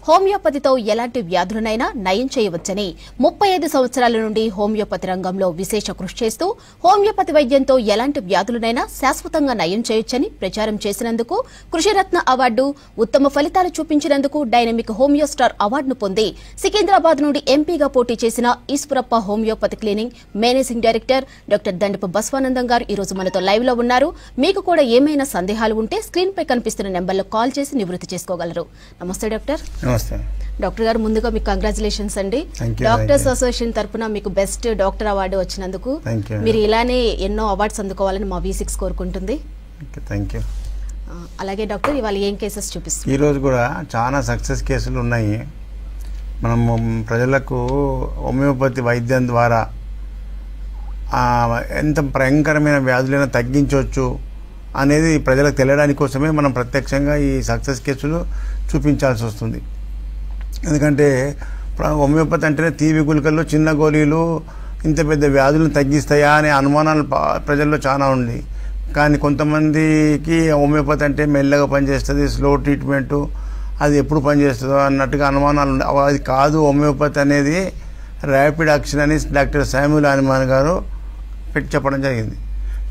హోమియోపతితో ఎలాంటి వ్యాధులనైనా నయం చేయవచ్చని 35 సంవత్సరాల నుండి హోమియోపతి రంగంలో విశేష కృషి చేస్తూ హోమియోపతి వైద్యంతో ఎలాంటి వ్యాధులనైనా శాశ్వతంగా నయం చేయొచ్చని ప్రచారం చేసినందుకు కృషిరత్న అవార్డు, ఉత్తమ ఫలితాలు చూపించినందుకు డైనమిక్ హోమియో స్టార్ అవార్డును పొంది సికింద్రాబాద్ నుండి ఎంపీగా పోటీ చేసిన Eshwarappa homeopathy clinic managing director doctor Dandapu Baswanandam గారు ఈ రోజు మనతో లైవ్ లో ఉన్నారు. మీకు కూడా ఏమైనా సందేహాలు ఉంటే స్క్రీన్ పై కనిపిస్తున్న నెంబర్లో కాల్ చేసి నివృత్తి చేసుకోగలరు. నమస్తే డాక్టర్. నమస్తే డాక్టర్ గారు, ముందుగా మీకు కంగ్రాచులేషన్స్ అండి. డాక్టర్స్ అసోసియేషన్ తరపున మీకు బెస్ట్ డాక్టర్ అవార్డు వచ్చినందుకు మీరు ఇలానే ఎన్నో అవార్డ్స్ అందుకోవాలని మా V6 కోరుకుంటుంది. అలాగే డాక్టర్, ఇవాళ ఏం కేసెస్ చూపిస్తారు? ఈ రోజు కూడా చాలా సక్సెస్ కేసులు ఉన్నాయి. మనము ప్రజలకు హోమియోపతి వైద్యం ద్వారా ఎంత భయంకరమైన వ్యాధులైనా తగ్గించవచ్చు అనేది ప్రజలకు తెలియడానికి కోసమే మనం ప్రత్యక్షంగా ఈ సక్సెస్ కేసులు చూపించాల్సి వస్తుంది. ఎందుకంటే హోమియోపతి అంటేనే తీపి గుళికలు, చిన్న గోళీలు ఇంత పెద్ద వ్యాధులను తగ్గిస్తాయా అనే అనుమానాలు ప్రజల్లో చాలా ఉంది. కానీ కొంతమందికి హోమియోపతి అంటే మెల్లగా పనిచేస్తుంది, స్లో ట్రీట్మెంటు, అది ఎప్పుడు పనిచేస్తుందో అన్నట్టుగా అనుమానాలు ఉన్నాయి. అది కాదు, హోమియోపతి అనేది ర్యాపిడ్ యాక్షన్ అని డాక్టర్ శామ్యూల్ హనీమాన్ గారు చెప్పడం జరిగింది.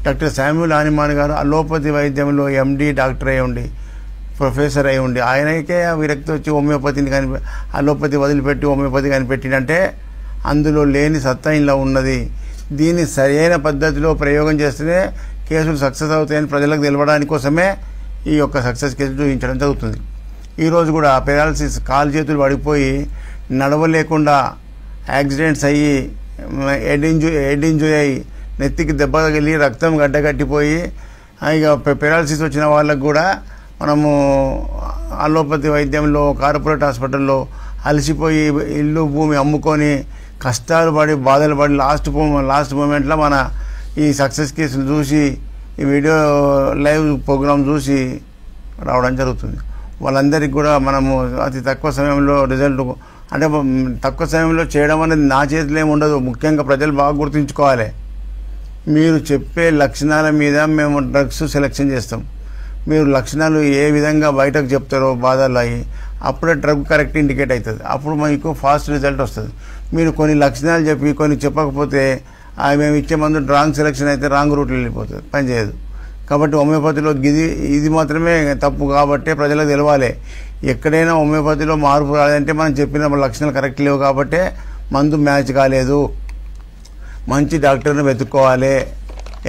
డాక్టర్ శామ్యూల్ హనీమాన్ గారు అలోపతి వైద్యంలో MD డాక్టర్ అయి ఉండి, ప్రొఫెసర్ అయి ఉండి, ఆయనకే విరక్తి వచ్చి హోమియోపతిని అలోపతి వదిలిపెట్టి హోమియోపతి కనిపెట్టినంటే అందులో లేని సత్తా ఇలా ఉన్నది. దీన్ని సరైన పద్ధతిలో ప్రయోగం చేస్తేనే కేసులు సక్సెస్ అవుతాయని ప్రజలకు తెలవడానికి కోసమే ఈ యొక్క సక్సెస్ కేసులు చూపించడం జరుగుతుంది. ఈరోజు కూడా పెరాలసిస్, కాలు చేతులు పడిపోయి నడవలేకుండా యాక్సిడెంట్స్ అయ్యి హెడ్ ఇంజురీ అయ్యి నెత్తికి దెబ్బ తగిలి రక్తం గడ్డగట్టిపోయి ఇక పెరాలసిస్ వచ్చిన వాళ్ళకు కూడా మనము అలోపతి వైద్యంలో కార్పొరేట్ హాస్పిటల్లో అలసిపోయి ఇల్లు భూమి అమ్ముకొని కష్టాలు పడి బాధలు పడి లాస్ట్ మూమెంట్లో మన ఈ సక్సెస్ కేసులు చూసి ఈ వీడియో లైవ్ ప్రోగ్రామ్ చూసి రావడం జరుగుతుంది. వాళ్ళందరికీ కూడా మనము అతి తక్కువ సమయంలో రిజల్ట్, అంటే తక్కువ సమయంలో చేయడం అనేది నా చేతిలో ఏమి ఉండదు. ముఖ్యంగా ప్రజలు బాగా గుర్తుంచుకోవాలి. మీరు చెప్పే లక్షణాల మీద మేము డ్రగ్స్ సెలెక్షన్ చేస్తాం. మీరు లక్షణాలు ఏ విధంగా బయటకు చెప్తారో బాధలు అయ్యి అప్పుడే డ్రగ్ కరెక్ట్ ఇండికేట్ అవుతుంది. అప్పుడు మీకు ఫాస్ట్ రిజల్ట్ వస్తుంది. మీరు కొన్ని లక్షణాలు చెప్పి కొన్ని చెప్పకపోతే మేము ఇచ్చే మందు రాంగ్ సెలెక్షన్ అయితే రాంగ్ రూట్లో వెళ్ళిపోతుంది, పనిచేయదు. కాబట్టి హోమియోపతిలో ఇది మాత్రమే తప్పు. కాబట్టి ప్రజలకు తెలవాలి, ఎక్కడైనా హోమియోపతిలో మార్పు రాలేదంటే మనం చెప్పిన లక్షణాలు కరెక్ట్ లేవు కాబట్టి మందు మ్యాచ్ కాలేదు. మంచి డాక్టర్ని వెతుక్కోవాలి.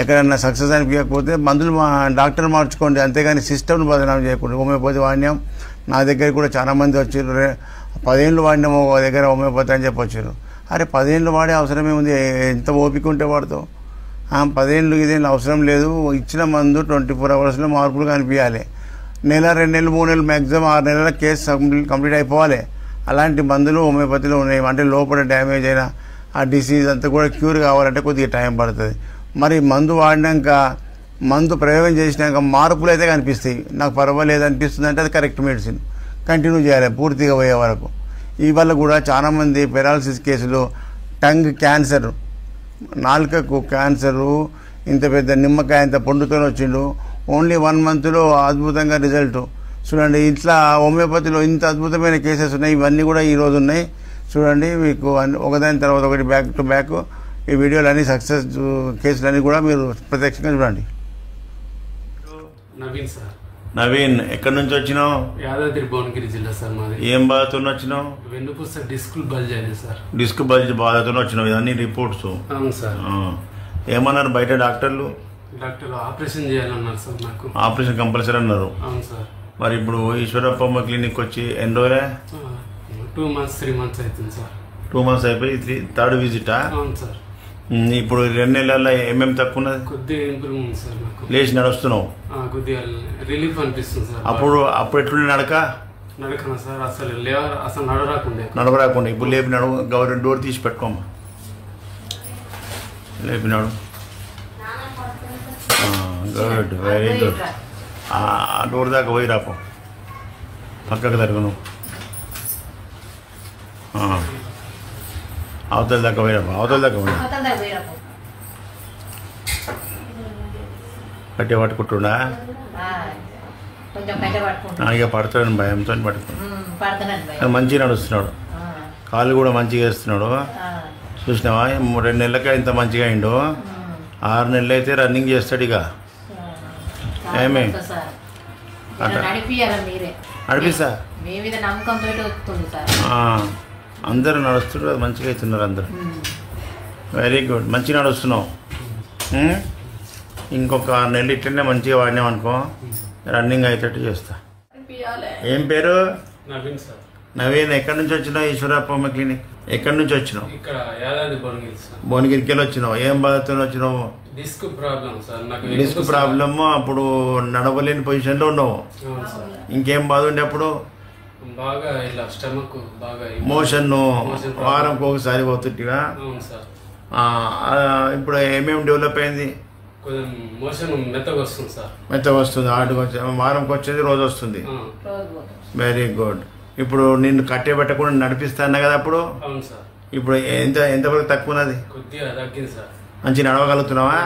ఎక్కడన్నా సక్సెస్ అనిపించకపోతే మందులు డాక్టర్ మార్చుకోండి, అంతేగాని సిస్టమ్ను బదనాం చేయకూడదు. హోమియోపతి వాడినాం, నా దగ్గర కూడా చాలామంది వచ్చారు, 10 ఏళ్ళు వాడినాము ఒక దగ్గర హోమియోపతి అని చెప్పొచ్చారు. అరే 10 ఏళ్ళు వాడే అవసరమే ఉంది, ఎంత ఓపిక ఉంటే వాడుతావు? 10 ఏళ్ళు ఇదేళ్ళు అవసరం లేదు. ఇచ్చిన మందు 24 అవర్స్లో మార్పులు కనిపించాలి. నెల, 2 నెలలు, 3 నెలలు, మ్యాక్సిమం 6 నెలల కేసు కంప్లీట్ అయిపోవాలి. అలాంటి మందులు హోమియోపతిలో ఉన్నాయి. అంటే లోపల డ్యామేజ్ అయిన ఆ డిసీజ్ అంతా కూడా క్యూర్ కావాలంటే కొద్దిగా టైం పడుతుంది. మరి మందు వాడినాక, మందు ప్రయోగం చేసినాక మార్పులు అయితే కనిపిస్తాయి. నాకు పర్వాలేదు అనిపిస్తుంది అంటే అది కరెక్ట్ మెడిసిన్ కంటిన్యూ చేయాలి పూర్తిగా పోయే వరకు. ఇవాళ కూడా చాలామంది పెరాలసిస్ కేసులు, టంగ్ క్యాన్సర్, నాలుకకు క్యాన్సరు, ఇంత పెద్ద నిమ్మకాయ ఇంత పండుతో వచ్చిండు, ఓన్లీ 1 మంత్లో అద్భుతంగా రిజల్ట్ చూడండి. ఇట్లా హోమియోపతిలో ఇంత అద్భుతమైన కేసెస్ ఉన్నాయి. ఇవన్నీ కూడా ఈరోజు ఉన్నాయి. చూడండి, మీకు ఒకదాని తర్వాత ఒకటి బ్యాక్ టు బ్యాక్ ఈ వీడియోలు అన్ని సక్సెస్ కేసులన్నీ కూడా మీరు ప్రత్యక్షంగా చూడండి. నవీన్ సార్. నవీన్, ఎక్కడి నుంచి వచ్చినావు? యాదాద్రి భువనగిరి జిల్లా సార్ మాది. ఏం బాధతో వచ్చినావు? వెన్నుపూస డిస్క్ బల్జ్ అయింది సార్. డిస్క్ బల్జ్ బాధతో వచ్చినావు, ఇవన్నీ రిపోర్ట్స్? అవును సార్. ఏమన్నారు బయట డాక్టర్లు? డాక్టర్లు ఆపరేషన్ చేయాలన్నారు సార్. నాకు ఆపరేషన్ కంపల్సరీ అన్నారు. అవును సార్. మరి ఇప్పుడు ఈశ్వరప్ప క్లినిక్ వచ్చి ఎన్ని రోజులే? 2 months 3 months అవుతుంది సార్. 2 months అయిపోయి థర్డ్ విజిటా? అవును సార్. ఇప్పుడు 2 నెలల్లో ఏమేమి తక్కువ ఉన్నది? కొద్దిగా ఇంప్రూవ్మెంట్ సార్. నాకు లేచి నడుస్తున్నావు, కొద్దిగా రిలీఫ్ అనిపిస్తుంది సార్. అప్పుడు ఎట్లుండే నడకనా సార్? అసలు నడవరాకుండా ఇప్పుడు లేపి నడువు. గవర్నమెంట్ డోర్ తీసి పెట్టుకోమ్మా, లేపి నడు. Good, very good. ఆ డోర్ దాకా పోయి రాపో, పక్కకు తరగను. అవతల దాకా పోయిరాపో, అవతల దాకా పోయిరాపో. గట్టిగా పట్టుకుంటున్నా, ఇక పడతాడని భయంతో పట్టుకున్నా. కానీ మంచిగా నడుస్తున్నాడు, కాళ్ళు కూడా మంచిగా వేస్తున్నాడు. చూసినావా 2 నెలలకే ఇంత మంచిగా అయిండు. 6 నెలలు అయితే రన్నింగ్ చేస్తాడు. ఇక ఏమే నడిపిస్తా అందరూ నడుస్తున్నారు, మంచిగా అవుతున్నారు అందరు. వెరీ గుడ్, మంచిగా నడుస్తున్నావు. ఇంకొక 6 నెలలు ఇట్లనే మంచిగా వాడినాం అనుకో, రన్నింగ్ అయ్యేటట్టు చేస్తా. ఏం పేరు? నవీన్ సార్. నవీన్, ఎక్కడి నుంచి వచ్చినావు? ఈశ్వరప్పమ్మ క్లినిక్ ఎక్కడి నుంచి వచ్చినావు? ఇక్కడ యాదాద్రి భువనగిరి సార్. భువనగిరికి వెళ్ళి వచ్చినావు. ఏం బాధతో వచ్చినావు? Disc problem sir. నాకు డిస్క్ ప్రాబ్లమ్. అప్పుడు నడవలేని పొజిషన్లో ఉన్నావు. ఇంకేం బాధ ఉండే అప్పుడు? బాగా ఇలా స్టమక్ బాగా మోషన్ వారంకి ఒకసారి పోతుంటిగా. అవును సార్. ఇప్పుడు ఏమేమి డెవలప్ అయింది? కొంచెం మోషన్ మెత్తగా వస్తుంది సార్. మెత్తగా వస్తుంది, ఆటకు వచ్చి వారంకి వచ్చేది రోజు వస్తుంది. Very good. ఇప్పుడు నిన్ను కట్టేబెట్టకుండా నడిపిస్తాను కదా అప్పుడు. అవును సార్. ఇప్పుడు ఎంతవరకు తక్కువ ఉన్నది? కొద్దిగా తగ్గింది సార్. మంచి నడవగలుగుతున్నావా?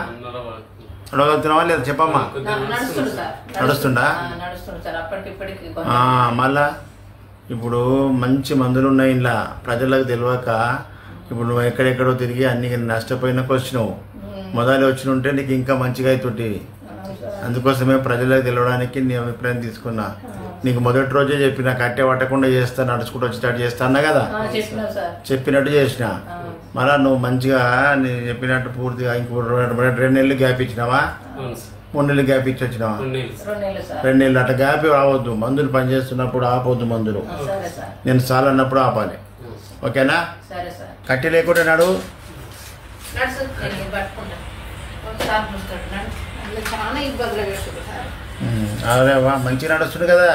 నడవగలుగుతున్నావా లేదా చెప్పమ్మా? నడుస్తుందా? మళ్ళా ఇప్పుడు మంచి మందులు ఉన్నాయి ఇలా, ప్రజలకు తెలియక ఇప్పుడు నువ్వు ఎక్కడెక్కడో తిరిగి అన్ని నష్టపోయినాక వచ్చినావు. మొదలు వచ్చి ఉంటే నీకు ఇంకా మంచిగా అవుతుంటే. అందుకోసమే ప్రజలకు తెలియడానికి నీ అభిప్రాయం తీసుకున్నా. నీకు మొదటి రోజే చెప్పిన కట్టే పట్టకుండా చేస్తా, నడుచుకుంటూ వచ్చేటట్టు చేస్తా అన్నా కదా, చెప్పినట్టు చేసిన. మళ్ళా నువ్వు మంచిగా నేను చెప్పినట్టు పూర్తిగా ఇంకో 2 నెలలు గ్యాప్ ఇచ్చినావా? 3 నెలలు గ్యాప్ ఇచ్చి వచ్చినావా? 2 నెలలు అట్లా గ్యాప్ రావద్దు. మందులు పనిచేస్తున్నప్పుడు ఆపొద్దు మందులు. నేను చాలు అన్నప్పుడు ఆపాలి. ఓకేనా? కట్టి లేకుండా నడు. అరే వా, మంచిగా నడుస్తుంది కదా.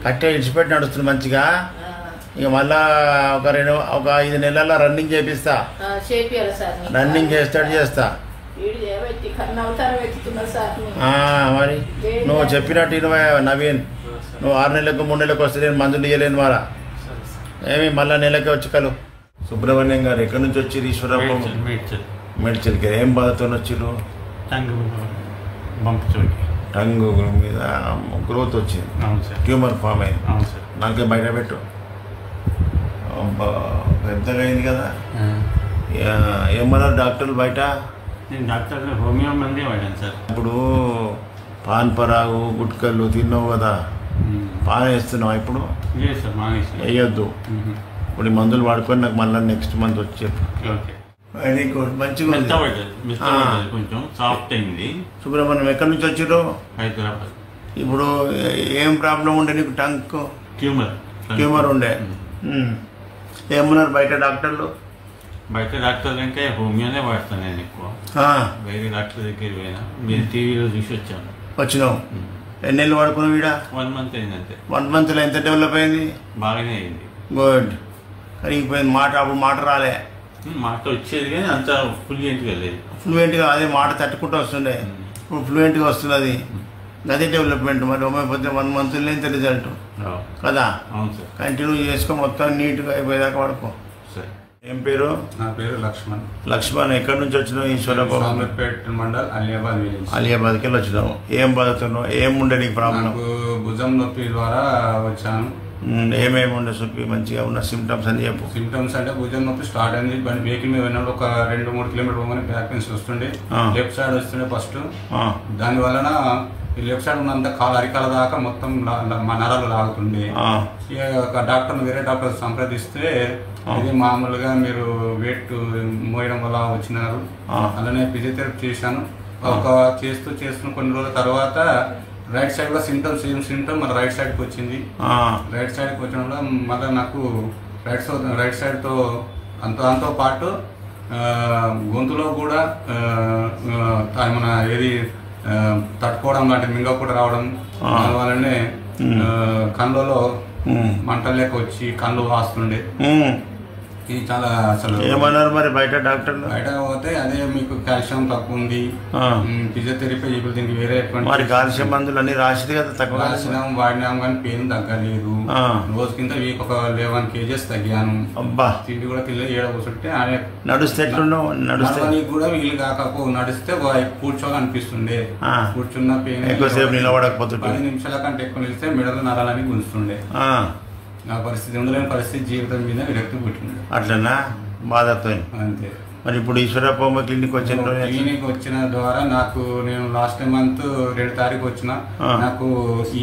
కట్టే ఇడిచిపెట్టి నడుస్తుంది మంచిగా. ఇక మళ్ళా ఒక 5 నెలల్లో రన్నింగ్ చేపిస్తా. రన్నింగ్ చేస్తా. మరి నువ్వు చెప్పినట్టు నవీన్, నువ్వు 6 నెలలకు 3 నెలలకు వస్తే నేను మందులు ఇవ్వలేను వారా. ఏమి మళ్ళా నెలకే వచ్చి కలు. సుబ్రహ్మణ్యం గారు ఎక్కడి నుంచి వచ్చారు? ఈశ్వరప్ప మెడ్చల్కి. ఏం బాధతో వచ్చారు? టంగ్ మీద గ్రోత్ వచ్చింది, ట్యూమర్ ఫామ్ అయింది. నాకే బయట పెట్టు. పెద్దగా అయింది కదా. ఏమన్నారు డాక్టర్లు బయట? డాక్టర్ హోమియో మంది వాడాను సార్. ఇప్పుడు పాన్ పరాగు గుట్కలు తిన్నావు కదా, పాన్ వేస్తున్నావు ఇప్పుడు? వేయొద్దు. ఇప్పుడు ఈ మందులు వాడుకొని నాకు మళ్ళీ నెక్స్ట్ మంత్ వచ్చి చెప్పు. వెరీ గుడ్, మంచిగా కొంచెం సాఫ్ట్ అయింది. సుబ్రహ్మణ్యం ఎక్కడి నుంచి వచ్చారు? హైదరాబాద్. ఇప్పుడు ఏం ప్రాబ్లం ఉండే నీకు? టంక్ ట్యూమర్ ఉండే. ఏమన్నారు బయట డాక్టర్లు? బయట డాక్టర్లు అంటే హోమియోనే వాడతాను నేను ఎక్కువ. వేరే డాక్టర్ దగ్గర పోయినా, మీరు టీవీలో చూసి వచ్చినావు. ఎన్ని నెలలు వాడుకున్నావు? వీడ 1 మంత్ అయింది అంతే. 1 మంత్లో ఎంత డెవలప్ అయింది? బాగానే అయింది. గుడ్. కరిగిపోయింది మాట. అప్పుడు మాట రాలే. మాట వచ్చేది కానీ అంత ఫ్లూయెంట్గా లేదు. ఫ్లూయెంట్గా అదే మాట తట్టుకుంటూ వస్తుండే, ఇప్పుడు ఫ్లూయెంట్గా వస్తున్నది. అదే డెవలప్మెంట్. మరి హోమియోపతి 1 మంత్లో ఇంత రిజల్ట్ కదా. అవును సార్. కంటిన్యూ చేసుకో, మొత్తం నీట్గా అయిపోయేదాకా వాడుకో. సరే. ఏం పేరు? నా పేరు లక్ష్మణ్. లక్ష్మణ్, ఎక్కడి నుంచి వచ్చినావు? ఈశ్వరప్ప మండల్ అలియాబాద్. అలియాబాద్కి వెళ్ళి వచ్చినావు. ఏం బాధతున్నావు? ఏముండే నీకు ప్రాబ్లం? నాకు భుజం నొప్పి ద్వారా వచ్చాను. ఏమేమి ఉండే చెప్పి మంచిగా ఉన్న సిమ్టమ్స్ అని చెప్పు. సిమ్టమ్స్ అంటే భుజం నొప్పి స్టార్ట్ అయింది. వెహికల్ మీద వెళ్ళినప్పుడు ఒక 2-3 కిలోమీటర్ పోగానే బ్యాక్ పెయిన్స్ వస్తుండే. లెఫ్ట్ సైడ్ వస్తుండే ఫస్ట్. దాని వలన ఈ లెఫ్ట్ సైడ్ ఉన్నంత అరికాల దాకా మొత్తం మా నరాలు లాగుతుండే. ఒక డాక్టర్ని వేరే డాక్టర్ సంప్రదిస్తే ఇది మామూలుగా మీరు వెయిట్ మోయడం వల్ల వచ్చినారు. అలానే ఫిజియోథెరపీ చేశాను. చేస్తున్న కొన్ని రోజుల తర్వాత రైట్ సైడ్ లో సిమ్టమ్స్ మన రైట్ సైడ్కి వచ్చింది. రైట్ సైడ్కి వచ్చినప్పుడు మళ్ళీ నాకు రైట్ సైడ్తో దాంతో పాటు గొంతులో కూడా మన ఏది తట్టుకోవడం లాంటి మింగ కూడా రావడం, దానివల్లనే కళ్ళలో మంటలు లేక వచ్చి కళ్ళు వాస్తుండే. ఇది చాలా అసలు ఏమన్నారు మరి బయట డాక్టర్లు? బయట పోతే అదే మీకు కాల్షియం తక్కువ ఉంది, ఫిజియోథెరపీ ఇప్పుడు దీనికి వేరే మరి కాల్షియం మందులు అన్ని రాసింది కదా, తక్కువ రాసినాం వాడినాం కానీ పెయిన్ తగ్గలేదు. రోజు కింద వీక్ ఒక 11 kgs తగ్గాను. అబ్బా తిండి కూడా తినలేదు. ఏడ కూర్చుంటే ఆయన నడుస్తే ఎట్లున్నావు? నడుస్తే కూడా వీలు కాకపో నడిస్తే కూర్చోవాలనిపిస్తుండే, కూర్చున్న పెయిన్ ఎక్కువసేపు నిలబడకపోతుండే, 10 నిమిషాల కంటే ఎక్కువ నిలిస్తే మెడలు నరాలని గుంజుతుండే. నా పరిస్థితి ఉండలేని పరిస్థితి, జీవితం మీద విరక్తి పుట్టింది. అట్లనా బాధతో అంతే. మరి ఇప్పుడు ఈశ్వరప్ప క్లినిక్ వచ్చిన ద్వారా నాకు నేను లాస్ట్ మంత్ 2 తారీఖు వచ్చిన, నాకు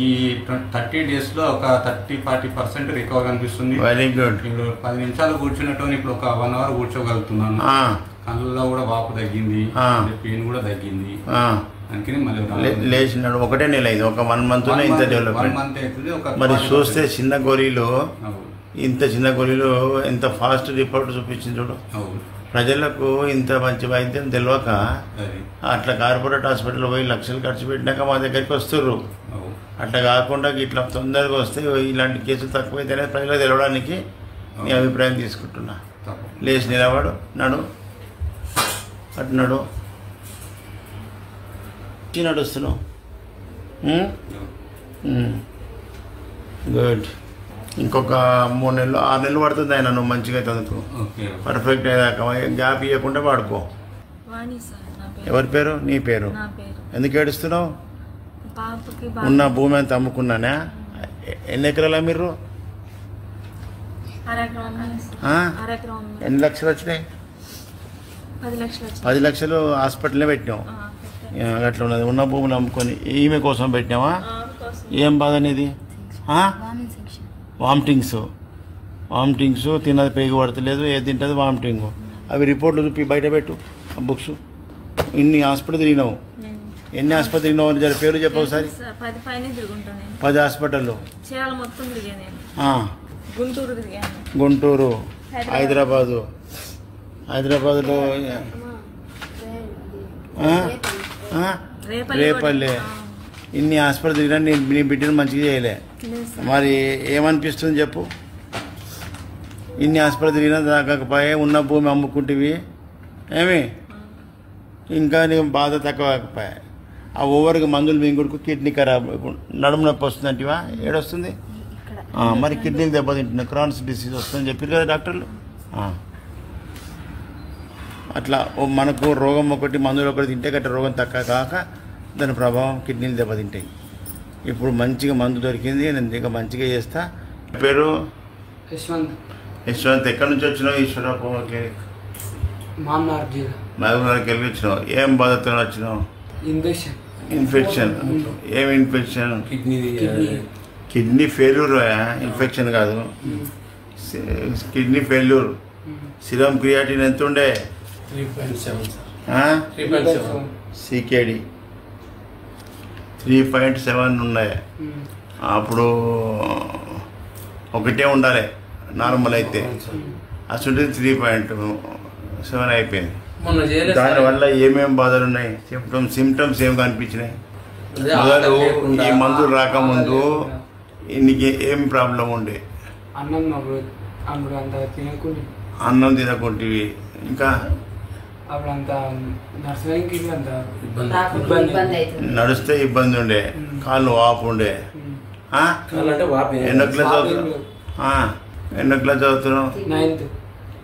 ఈ 30 days లో ఒక 30-40% రికవర్ అనిపిస్తుంది. Very good. ఇప్పుడు 10 నిమిషాలు కూర్చున్నట్టు ఇప్పుడు ఒక 1 hour కూర్చోగలుగుతున్నాను. కళ్ళలో కూడా వాపు తగ్గింది, పెయిన్ కూడా తగ్గింది. అందుకని మళ్ళీ లేచినాడు. ఒకటే నెల అయింది, ఒక 1 month ఇంత డెవలప్మెంట్. మరి చూస్తే చిన్న గోళీలో ఇంత చిన్న గోళీలో ఎంత ఫాస్ట్ రిపోర్ట్ చూపించింది చూడు. ప్రజలకు ఇంత మంచి వైద్యం తెలియక అట్లా కార్పొరేట్ హాస్పిటల్ పోయి లక్షలు ఖర్చు పెట్టినాక మా దగ్గరికి వస్తుర్రు. అట్లా కాకుండా ఇట్లా తొందరగా వస్తే ఇలాంటి కేసులు తక్కువైతేనే ప్రజలకు తెలవడానికి నీ అభిప్రాయం తీసుకుంటున్నా. లేచి నిలబడు, నడు, అటు నడు, నడుస్తున్నావు. గుడ్. ఇంకొక 3 నెలలు 6 నెలలు పడుతుంది ఆయన నువ్వు మంచిగా చదువుకో, పర్ఫెక్ట్ అయ్యాక గ్యాప్ ఇవ్వకుండా వాడుకో. ఎవరి పేరు? నీ పేరు. ఎందుకు ఏడుస్తున్నావు? ఉన్న భూమి అంతా అమ్ముకున్నానా? ఎన్ని ఎకరాలా మీరు? ఎన్ని లక్షలు వచ్చినాయి? 10 లక్షలు హాస్పిటల్లో పెట్టినావు. అట్లా ఉన్నది. ఉన్న భూములు అమ్ముకొని ఈమె కోసం పెట్టినావా? ఏం బాధ అనేది? వామిటింగ్స్ తిన్నది పేగు పడతలేదు, ఏది తింటుంది వామిటింగ్. అవి రిపోర్ట్లు చూపి బయట పెట్టు బుక్స్. ఇన్ని హాస్పిటల్ తిరిగినావు, ఎన్ని హాస్పిటల్ తిరిగినావు అని జర పేరు చెప్పు ఒకసారి. 10 హాస్పిటల్లో, గుంటూరు, హైదరాబాదులో రేపల్లె, ఇన్ని హాస్పిటల్ తిరిగినా నీ బిడ్డను మంచిగా చేయలే. మరి ఏమనిపిస్తుంది చెప్పు? ఇన్ని హాస్పిటల్ తిరిగినా తగ్గకపోయే, ఉన్న భూమి అమ్ముకుంటేవి ఏమి, ఇంకా నీకు బాధ తక్కువకపోయా. ఆ ఓవర్గా మందులు మింగుడుకు కిడ్నీ ఖరాబ్, నడుము నొప్పి వస్తుందంటివా? ఏడొస్తుంది? మరి కిడ్నీకి దెబ్బతింటున్నా, క్రాన్స్ డిసీజ్ వస్తుందని చెప్పారు కదా డాక్టర్లు. అట్లా మనకు రోగం ఒకటి, మందులు ఒకటి తింటే గట్ట రోగం తక్కువ కాక దాని ప్రభావం కిడ్నీలు దెబ్బతింటాయి. ఇప్పుడు మంచిగా మందు దొరికింది, నేను ఇంకా మంచిగా చేస్తా. పేరు యశ్వంత్. ఎక్కడి నుంచి వచ్చినావు? ఈశ్వరప్ప క్లినిక్ మహబూబ్నగర్కి వెళ్ళి వచ్చినావు. ఏం బాధతో వచ్చినావు? ఇన్ఫెక్షన్. ఏం ఇన్ఫెక్షన్? Kidney failure. ఇన్ఫెక్షన్ కాదు, కిడ్నీ ఫెయిల్యూర్. సిరమ్ క్రియాటిన్ ఎంత ఉండే? 3.7. సికేడి 3.7 ఉన్నాయి. అప్పుడు ఒకటే ఉండాలి నార్మల్ అయితే, అసలు 3.7 అయిపోయింది. దానివల్ల ఏమేమి బాధలు ఉన్నాయి? సిమ్టమ్స్ ఏం కనిపించినాయి? మొదలు ఈ మందులు రాకముందు నీకు ఏం ప్రాబ్లం ఉండే? అన్నం తినకుంటివి, ఇంకా నడిస్తే ఇబ్బంది ఉండే, కాళ్ళు వాపు ఉండే. ఎన్నో క్లాస్ చదువుతున్నావు?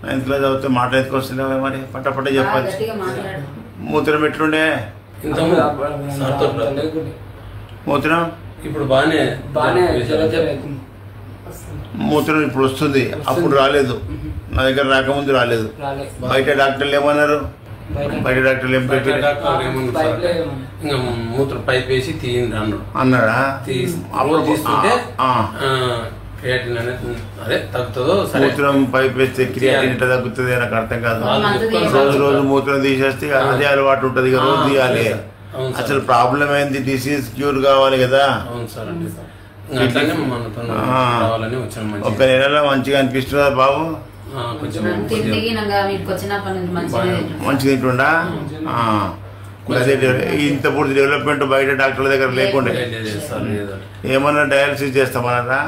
9th క్లాస్ చదివితే మాట ఎత్తుకొస్తున్నావే, మరి పట్ట చెప్పచ్చు. మూత్రం ఎట్లుండే? మూత్రం ఇప్పుడు బాగానే, మూత్రం ఇప్పుడు వస్తుంది, అప్పుడు రాలేదు. నా దగ్గర రాకముందు రాలేదు. బయట డాక్టర్లు ఏమన్నారు? బయట డాక్టర్లు ఏం మూత్రం పైప్ వేసి తీయండి అన్నాడా? అప్పుడు తీసుకుంటే అదే తగ్గుతుందో. మూత్రం పైప్ వేస్తే క్రియాటిన్ ఎట్లా తగ్గుతుంది నాకు అర్థం కాదు. రోజు మూత్రం తీసేస్తే అదే అలవాటు ఉంటుంది, ఇక రోజు తీయాలి. అసలు ప్రాబ్లం ఏంది? డిసీజ్ క్యూర్ కావాలి కదా. ఒక నెలలో మంచిగా అనిపిస్తుందా బాబు? మంచిగా తింటుండా? ఇంత పూర్తి డెవలప్మెంట్ బయట డాక్టర్ల దగ్గర లేకుండా ఏమన్నా డయాలసిస్ చేస్తామన్నారా?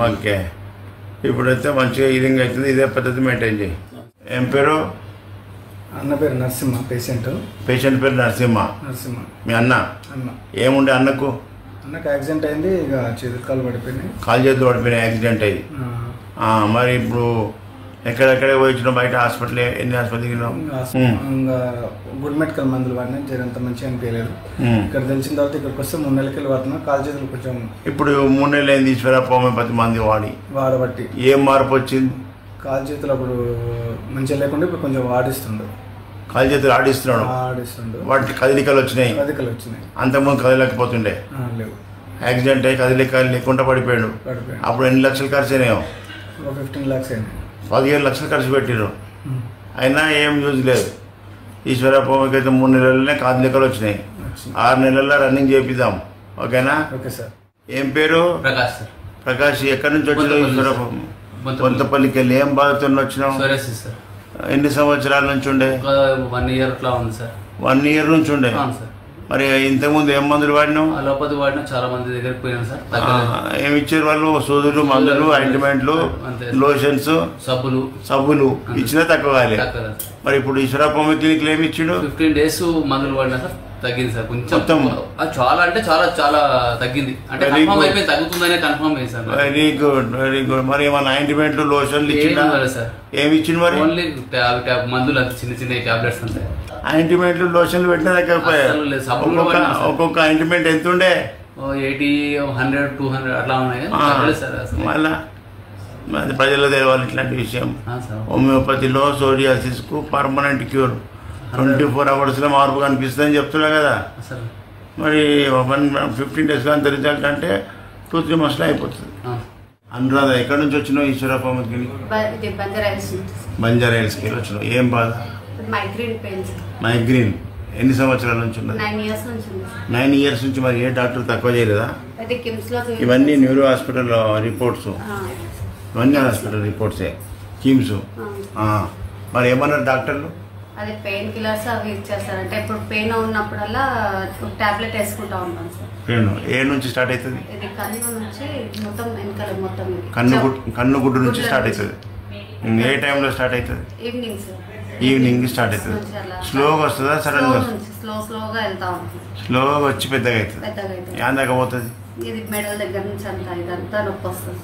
ఓకే, ఇప్పుడైతే మంచిగా హీలింగ్ అవుతుంది. ఇదే పద్ధతి మెయింటైన్ చేయి. ఏం పేరు? అన్న పేరు నరసింహ. పేషెంట్ పేరు నరసింహ. మీ అన్న ఏముండే? అన్నకు యాక్సిడెంట్ అయింది, ఇక చేతులు కాలు పడిపోయినాయి. కాలు చేతులు పడిపోయినాయి యాక్సిడెంట్ అయ్యి. మరి ఇప్పుడు ఎక్కడెక్కడ పోయించిన? బయట హాస్పిటల్ ఎన్ని హాస్పిటల్ ఇంకా గుడ్ మెడికల్ మందులు వాడినా జరంత మంచిగా అనిపించలేదు. ఇక్కడ తెలిసిన తర్వాత ఇక్కడికి వస్తే 3 నెలలకి వెళ్ళి వాడుతున్నా. కాలు చేతులు కొంచెం ఇప్పుడు 3 నెలలు అయింది ఈశ్వరప్ప హోమియోపతి మంది వాడబట్టి ఏం మార్పు వచ్చింది? కాలు చేతులు అప్పుడు మంచిగా లేకుండా ఇప్పుడు కొంచెం వాడిస్తుండు. కాలు చేతులు ఆడిస్తున్నాడు. వాటి కదలికలు వచ్చినాయి. అంతకుముందు కదలకపోతుండే. లేవు. యాక్సిడెంట్ అయ్యి కదలికలు లేకుండా పడిపోయాడు. అప్పుడు ఎన్ని లక్షలు ఖర్చు అయినాయో? 15 lakhs అయినాయి. 17 లక్షలు ఖర్చు పెట్టిరు. అయినా ఏం యూజ్ లేదు. ఈశ్వరప్ప అయితే 3 నెలలనే కదలికలు వచ్చినాయి. 6 నెలల్లో రన్నింగ్ చేపిద్దాం. ఓకేనా? Okay sir. ఏం పేరు? ప్రకాష్. ప్రకాష్ ఎక్కడి నుంచి వచ్చినావు? ఈశ్వరప్ప బొంతపల్లికి వెళ్ళి ఏం బాధతో వచ్చినావు? ఎన్ని సంవత్సరాల నుంచి ఉండే? 1 year అట్లా ఉంది సార్. 1 year నుంచి ఉండే. మరి ఇంతకుముందు ఏం మందులు వాడినావు? అలోపతి వాడినా, చాలా మంది దగ్గరికి పోయినాను సార్. ఏమి ఇచ్చారు వాళ్ళు? సూదులు, మందులు, ఆయింట్మెంట్లు, లోషన్స్, సబ్బులు ఇచ్చినా తక్కువ కాలే. మరి ఇప్పుడు ఈశ్వరప్ప క్లినిక్ ఏమి ఇచ్చిండు? 15 days మందులు వాడినా సార్, తగ్గింది సార్ కొంచెం. చాలా అంటే చాలా తగ్గింది. అంటే కన్ఫర్మ్ అయిపోయింది, తగ్గుతుందనే కన్ఫర్మ్ అయింది సార్. Very good. మరి ఏమన్నా ఆయింట్మెంట్లు, లోషన్లు ఇచ్చిందా? సార్ ఏమి ఇచ్చింది మరి? ఓన్లీ మందులు అంత చిన్న టాబ్లెట్స్ అంతే. ఆయింట్మెంట్లు, లోషన్లు పెట్టినా ఒక్కొక్క ఆయింట్మెంట్ ఎంత ఉండే? 80, 100, 200 అట్లా ఉన్నాయి. మళ్ళా ప్రజలు తెలవాలి ఇట్లాంటి విషయం. హోమియోపతిలో సోరియాసిస్ కు పర్మనెంట్ క్యూర్ 24 hours మార్పు కనిపిస్తుందని చెప్తున్నా కదా. మరి 15 days కానీ రిజల్ట్ అంటే 2-3 months అయిపోతుంది. అనురాధ ఎక్కడి నుంచి వచ్చినావు? ఈశ్వరప్ప బంజారా హిల్స్కి వచ్చినావు. ఏం బాధ? మైగ్రేన్. ఎన్ని సంవత్సరాల నుంచి ఉన్నది? 9 years నుంచి. మరి ఏ డాక్టర్ తక్కువ చేయలేదా? ఇవన్నీ న్యూరో హాస్పిటల్ రిపోర్ట్స్, ఇవన్నీ హాస్పిటల్ రిపోర్ట్సే, కిమ్స్. మరి ఏమన్నారు డాక్టర్లు? అదే పెయిన్ కిల్లర్స్ అవి ఇచ్చేస్తారు. అంటే ఇప్పుడు పెయిన్ ఉన్నప్పుడల్లా టాబ్లెట్ వేసుకుంటా ఉంటాను సార్. పెయిన్ ఏ నుంచి స్టార్ట్ అవుతుంది? ఇది కన్ను నుంచి మొత్తం వెనకాల మొత్తం కన్ను గుడ్డు నుంచి స్టార్ట్ అవుతుంది. ఏ టైంలో స్టార్ట్ అవుతుంది? Evening sir. ఈవినింగ్ స్టార్ట్ అవుతుంది. స్లోగా వస్తుందా సడన్గా? స్లోగా వెళ్తా ఉంటుంది. స్లోగా వచ్చి పెద్దగా అవుతుంది. దాకా పోతుంది. ఇది మెడల దగ్గర నుంచి అంతా ఇదంతా నొప్పి వస్తుంది.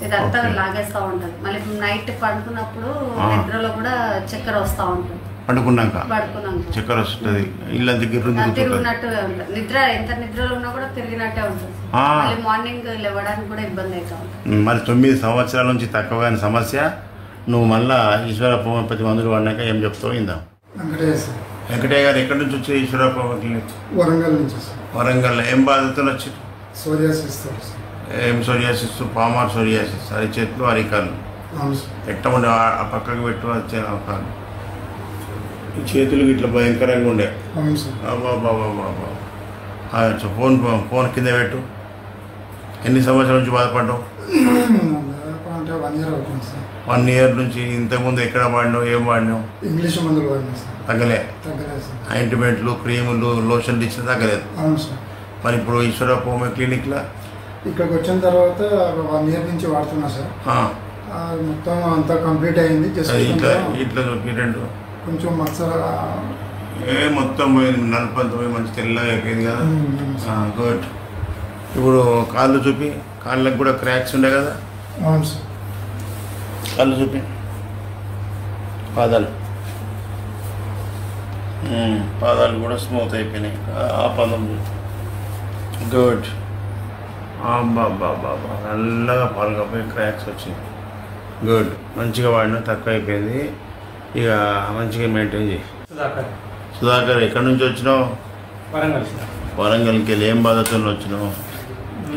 ఇదంతా లాగేస్తూ ఉంటుంది. మళ్ళీ నైట్ పడుకున్నప్పుడు నిద్రలో కూడా చక్కెర వస్తూ ఉంటుంది. పడుకున్నాక చక్కెర వస్తుంది. ఇల్లు తిరిగినట్టుగా ఉంటుంది. నిద్ర ఎంత నిద్రలో ఉన్నా కూడా తిరిగినట్టే ఉంటుంది. మళ్ళీ మార్నింగ్ లేవడానికి కూడా ఇబ్బంది అవుతా ఉంటుంది. మరి 9 సంవత్సరాల నుంచి తక్కువ కాని సమస్య. నువ్వు మళ్ళా ఈశ్వరప్ప హోమియోపతి మందులు వాడినాక ఏం చెప్తావు? ఇందా వెంకటయ్య గారు ఎక్కడి నుంచి వచ్చి ఈశ్వరప్ప క్లినిక్? వరంగల్ నుంచి. వరంగల్. ఏం బాధతో వచ్చి? సోరియాసిస్. ఏం సోరియాసిస్? Palmar psoriasis. అరిచేతులు, అరికాళ్ళు. ఎట్ట ఉండే? ఆ పక్కకు పెట్టు. కాళ్ళు, ఈ చేతులు ఇట్లా భయంకరంగా ఉండే. ఫోన్ కింద పెట్టు. ఎన్ని సంవత్సరాల నుంచి బాధపడ్డావు? 1 year నుంచి. ఇంతకుముందు ఎక్కడ వాడినావు? ఏం వాడినావు? ఇంగ్లీష్ మందులు వాడినా. తగ్గలే. ఆయింట్మెంట్లు, క్రీములు, లోషన్లు ఇచ్చిన తగ్గలేదు. మరి ఇప్పుడు ఈశ్వరప్ప హోమియో క్లినిక్లో ఇక్కడికి వచ్చిన తర్వాత 1 year నుంచి వాడుతున్నా సార్. మొత్తం అంతా కంప్లీట్ అయింది. ఇట్లా రెండు కొంచెం మత్సర మొత్తం పోయింది. నలుపంత పోయి మంచి తెల్లగా అయిపోయింది కదా. గుడ్. ఇప్పుడు కాళ్ళు చూపి. కాళ్ళకు కూడా క్రాక్స్ ఉండే కదా. అవును సార్. కాళ్ళు చూపి. పాదాలు కూడా స్మూత్ అయిపోయినాయి. ఆ పదం. గుడ్. బాబా నల్లగా పాల్గొపోయి క్రాక్స్ వచ్చింది. గుడ్. మంచిగా వాడినా తక్కువ అయిపోయింది. ఇక మంచిగా మెయింటైన్ చేయి. సుధాకర్ ఎక్కడి నుంచి వచ్చినావు? వరంగల్కి వెళ్ళి ఏం బాధతో వచ్చినావు?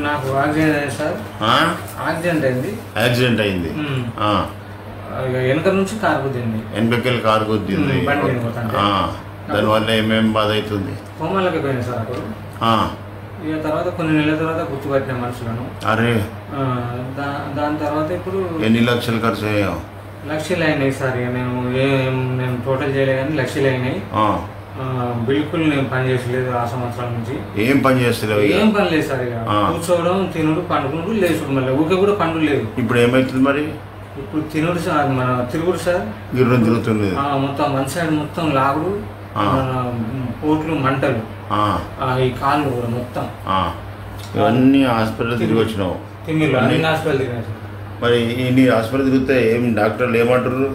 నాకు యాక్సిడెంట్ అయింది సార్. యాక్సిడెంట్ అయింది. వెనక నుంచి కారు గుద్దింది. వెనకకెళ్ళి కారు గుద్దింది. దానివల్ల ఏమేమి బాధ అవుతుంది? హోమాలకి పోయింది సార్ అప్పుడు. ఇక తర్వాత కొన్ని నెలల తర్వాత గుర్తుపట్టిన మనుషులను. అరే. దాని తర్వాత ఇప్పుడు ఎన్ని లక్షలు ఖర్చు అయ్యావు? లక్షలు అయినాయి సార్. ఇక నేను టోటల్ చేయలే కానీ లక్షలు అయినాయి. బిల్కుల్ నేను పని చేసలేదు 6 సంవత్సరాల నుంచి. ఏం పని చేస్తలేవు? ఏం పని లేదు సార్. ఇక కూర్చోవడం, తినుడు, పండుకునుడు, లేచుడు, మళ్ళీ ఊకే కూడా పండుగ లేదు. ఇప్పుడు ఏమవుతుంది మరి? ఇప్పుడు తినుడు సార్, మన తిరుగుడు సార్, గిర్రం తిరుగుతుంది మొత్తం వన్ సైడ్ మొత్తం లాగుడు, పోట్లు, మంటలు, ఈ కాళ్ళు కూడా మొత్తం. ఇవన్నీ హాస్పిటల్ తిరిగి వచ్చినావు? తిమ్మిళ్ళు అన్ని హాస్పిటల్ తిరిగినా సార్. మరి ఇన్ని హాస్పిటల్ తిరిగితే ఏం డాక్టర్లు ఏమంటారు?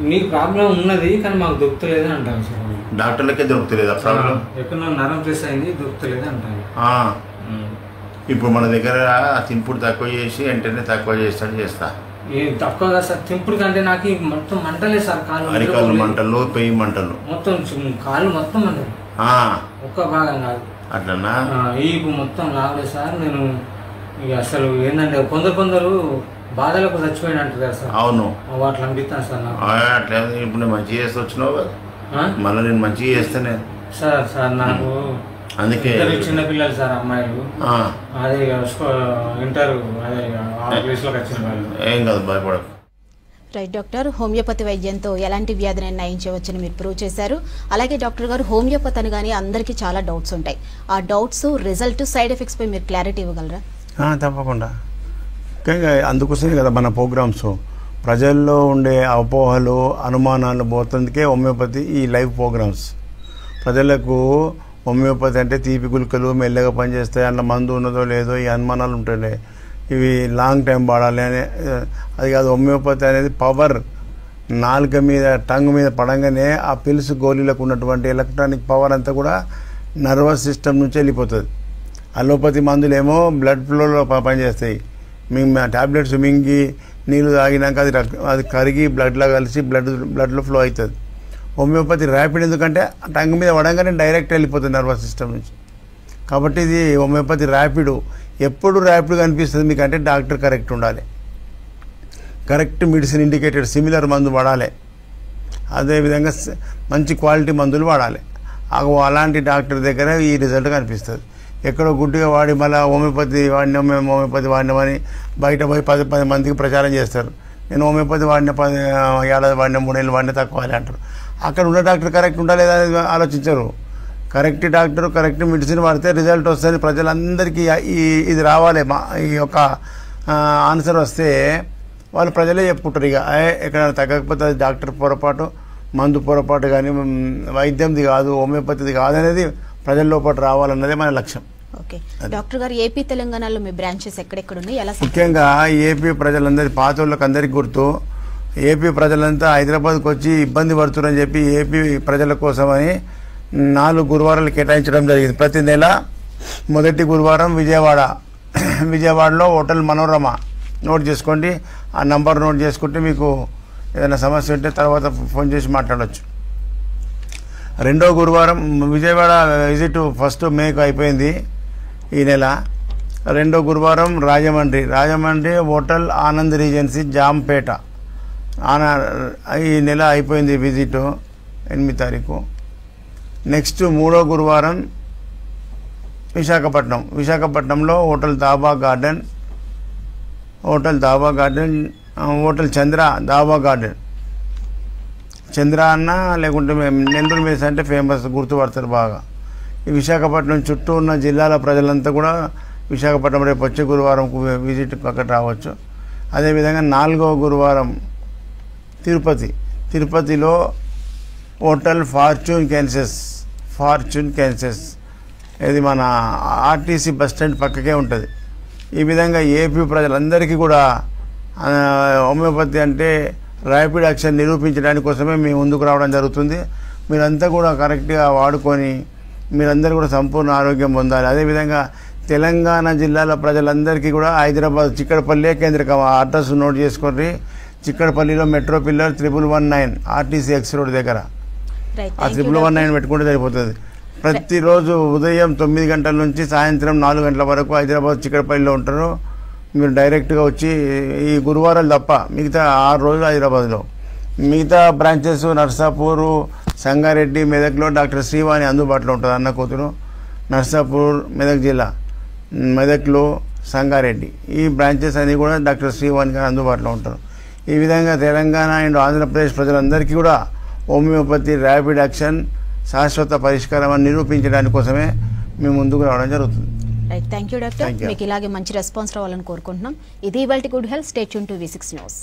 నీకు ప్రాబ్లం ఉన్నది కానీ మాకు దొరుకుతలేదు అంటాను సార్. డాక్టర్లకే దొరుకుతలేదా ప్రాబ్లం? ఎక్కడ నరం ప్రెస్ అయింది, దొరుకుతలేదు అంటాను. ఇప్పుడు మన దగ్గర తింపుడు తక్కువ చేసి వెంటనే తక్కువ చేస్తా. తక్కువగా సార్. తింపుడు కంటే నాకు మొత్తం మంటలే సార్. అరికాలు మంటలు, పెయి మంటలు, మొత్తం కాళ్ళు మొత్తం మంటలు, ఒక్క భాగం కాదు. అట్లనా? ఈపు మొత్తం లాగలే సార్. నేను ఇక అసలు ఏంటంటే కొందరు బాధలకు చచ్చిపోయిన అంటారు కదా సార్. అవును, అట్లా అనిపిస్తాను సార్ నాకు. అట్లా ఇప్పుడు నేను మంచిగా చేసి వచ్చినావు కదా, మళ్ళీ నేను మంచిగా చేస్తేనే సార్ నాకు అందుకే చిన్నపిల్లలు సార్, అమ్మాయిలు, అదే ఇంటర్ అదే ప్లేస్లోకి వచ్చిన వాళ్ళు. ఏం కాదు, భయపడకు. రైట్ డాక్టర్, హోమియోపతి వైద్యంతో ఎలాంటి వ్యాధిని నయించవచ్చని మీరు ప్రూవ్ చేశారు. అలాగే డాక్టర్ గారు, హోమియోపతి అని కానీ అందరికీ చాలా డౌట్స్ ఉంటాయి. ఆ డౌట్స్, రిజల్ట్, సైడ్ ఎఫెక్ట్స్ పై మీరు క్లారిటీ ఇవ్వగలరా? తప్పకుండా. ముఖ్యంగా అందుకోసమే కదా మన ప్రోగ్రామ్స్. ప్రజల్లో ఉండే అపోహలు, అనుమానాలు పోతుందుకే హోమియోపతి ఈ లైవ్ ప్రోగ్రామ్స్. ప్రజలకు హోమియోపతి అంటే తీపి గుళికలు మెల్లగా పనిచేస్తాయి, అందులో మందు ఉన్నదో లేదో ఈ అనుమానాలు ఉంటుండే. ఇవి లాంగ్ టైం వాడాలి అని. అది కాదు, హోమియోపతి అనేది పవర్. నాలుక మీద, టంగ్ మీద పడంగానే ఆ పిల్స్ గోళీలకు ఉన్నటువంటి ఎలక్ట్రానిక్ పవర్ అంతా కూడా నర్వస్ సిస్టమ్ నుంచి వెళ్ళిపోతుంది. అలోపతి మందులేమో బ్లడ్ ఫ్లోలో పనిచేస్తాయి. ట్యాబ్లెట్స్ మింగి నీళ్ళు తాగినాక అది కరిగి బ్లడ్లో కలిసి బ్లడ్లో ఫ్లో అవుతుంది. హోమియోపతి ర్యాపిడ్, ఎందుకంటే టంగ్ మీద పడంగానే డైరెక్ట్ వెళ్ళిపోతుంది నర్వస్ సిస్టమ్ నుంచి. కాబట్టి ఇది హోమియోపతి ర్యాపిడ్. ఎప్పుడు ర్యాపిడ్గా అనిపిస్తుంది మీకు అంటే డాక్టర్ కరెక్ట్ ఉండాలి, కరెక్ట్ మెడిసిన్ ఇండికేటెడ్ సిమిలర్ మందు వాడాలి, అదేవిధంగా మంచి క్వాలిటీ మందులు వాడాలి. అలాంటి డాక్టర్ దగ్గర ఈ రిజల్ట్ కనిపిస్తుంది. ఎక్కడో గుడ్డిగా వాడి మళ్ళీ హోమియోపతి వాడినామని బయట పోయి 10 మందికి ప్రచారం చేస్తారు. నేను హోమియోపతి వాడిన 10 ఏడాది వాడిన 3 ఏళ్ళు వాడిన తక్కువ అంటారు. అక్కడ ఉన్న డాక్టర్ కరెక్ట్ ఉండాలి లేదా అనేది ఆలోచించరు. కరెక్ట్ డాక్టర్ కరెక్ట్ మెడిసిన్ వాడితే రిజల్ట్ వస్తుంది. ప్రజలందరికీ ఇది రావాలి. ఈ యొక్క ఆన్సర్ వస్తే వాళ్ళు ప్రజలే చెప్పుకుంటారు. ఇక ఎక్కడైనా తగ్గకపోతే డాక్టర్ పొరపాటు, మందు పొరపాటు, కానీ వైద్యంది కాదు, హోమియోపతిది కాదు అనేది ప్రజల లోపల రావాలన్నదే మన లక్ష్యం. ఓకే డాక్టర్ గారు, ఏపీ తెలంగాణలో మీ బ్రాంచెస్ ఎక్కడెక్కడ ఉన్నాయి? ఎలా? ముఖ్యంగా ఏపీ ప్రజలందరి, పాత వాళ్ళకి అందరికీ గుర్తు, ఏపీ ప్రజలంతా హైదరాబాద్కి వచ్చి ఇబ్బంది పడుతున్నారని చెప్పి ఏపీ ప్రజల కోసమని 4 గురువారాలు కేటాయించడం జరిగింది. ప్రతి నెల మొదటి గురువారం విజయవాడలో హోటల్ మనోరమ నోట్ చేసుకోండి. ఆ నంబర్ నోట్ చేసుకుంటే మీకు ఏదైనా సమస్య ఉంటే తర్వాత ఫోన్ చేసి మాట్లాడవచ్చు. రెండో గురువారం విజయవాడ విజిట్ 1 మేకు అయిపోయింది ఈ నెల. రెండో గురువారం రాజమండ్రి హోటల్ ఆనంద్ రీజెన్సీ జాంపేట ఈ నెల అయిపోయింది విజిట్ 8 తారీఖు. నెక్స్ట్ మూడో గురువారం విశాఖపట్నంలో హోటల్ దాబా గార్డెన్, హోటల్ చంద్ర దాబా గార్డెన్. చంద్ర అన్న లేకుంటే నెల్లూరు మేస్ అంటే ఫేమస్, గుర్తుపడతారు బాగా. ఈ విశాఖపట్నం చుట్టూ ఉన్న జిల్లాల ప్రజలంతా కూడా విశాఖపట్నం రేపు వచ్చే గురువారంకు విజిట్ అక్కడ రావచ్చు. అదేవిధంగా 4వ గురువారం తిరుపతిలో హోటల్ ఫార్చ్యూన్ కెన్సెస్, ఇది మన ఆర్టీసీ బస్ స్టాండ్ పక్కకే ఉంటుంది. ఈ విధంగా ఏపీ ప్రజలందరికీ కూడా హోమియోపతి అంటే ర్యాపిడ్ యాక్షన్ నిరూపించడానికి కోసమే మేము ముందుకు రావడం జరుగుతుంది. మీరంతా కూడా కరెక్ట్గా వాడుకొని మీరందరూ కూడా సంపూర్ణ ఆరోగ్యం పొందాలి. అదేవిధంగా తెలంగాణ జిల్లాల ప్రజలందరికీ కూడా హైదరాబాద్ చిక్కడపల్లి కేంద్రకం అడ్రస్ నోట్ చేసుకోండి. చిక్కడపల్లిలో metro pillar 1119 RTC X road దగ్గర ఆ 1119 పెట్టుకుంటే సరిపోతుంది. ప్రతిరోజు ఉదయం 9 గంటల నుంచి సాయంత్రం 4 గంటల వరకు హైదరాబాద్ చిక్కడపల్లిలో ఉంటారు. మీరు డైరెక్ట్గా వచ్చి ఈ గురువారాలు తప్ప మిగతా 6 రోజులు హైదరాబాద్లో. మిగతా బ్రాంచెస్ నర్సాపూరు, సంగారెడ్డి, మెదక్లో డాక్టర్ శ్రీవాణి అందుబాటులో ఉంటుంది. అన్న కూతురు నర్సాపూర్, మెదక్ జిల్లా, మెదక్లో సంగారెడ్డి ఈ బ్రాంచెస్ అన్నీ కూడా డాక్టర్ శ్రీవాణి గారు అందుబాటులో ఉంటారు. ఈ విధంగా తెలంగాణ అండ్ ఆంధ్రప్రదేశ్ ప్రజలందరికీ కూడా హోమియోపతి ర్యాపిడ్ యాక్షన్ శాశ్వత పరిష్కారం అని నిరూపించడానికి కోసమే మేము ముందుకు రావడం జరుగుతుంది. Right, thank you doctor. మీకు ఇలాగే మంచి రెస్పాన్స్ రావాలని కోరుకుంటున్నాం. ఇది ఇవాల్టి good health. Stay tune to V6 news.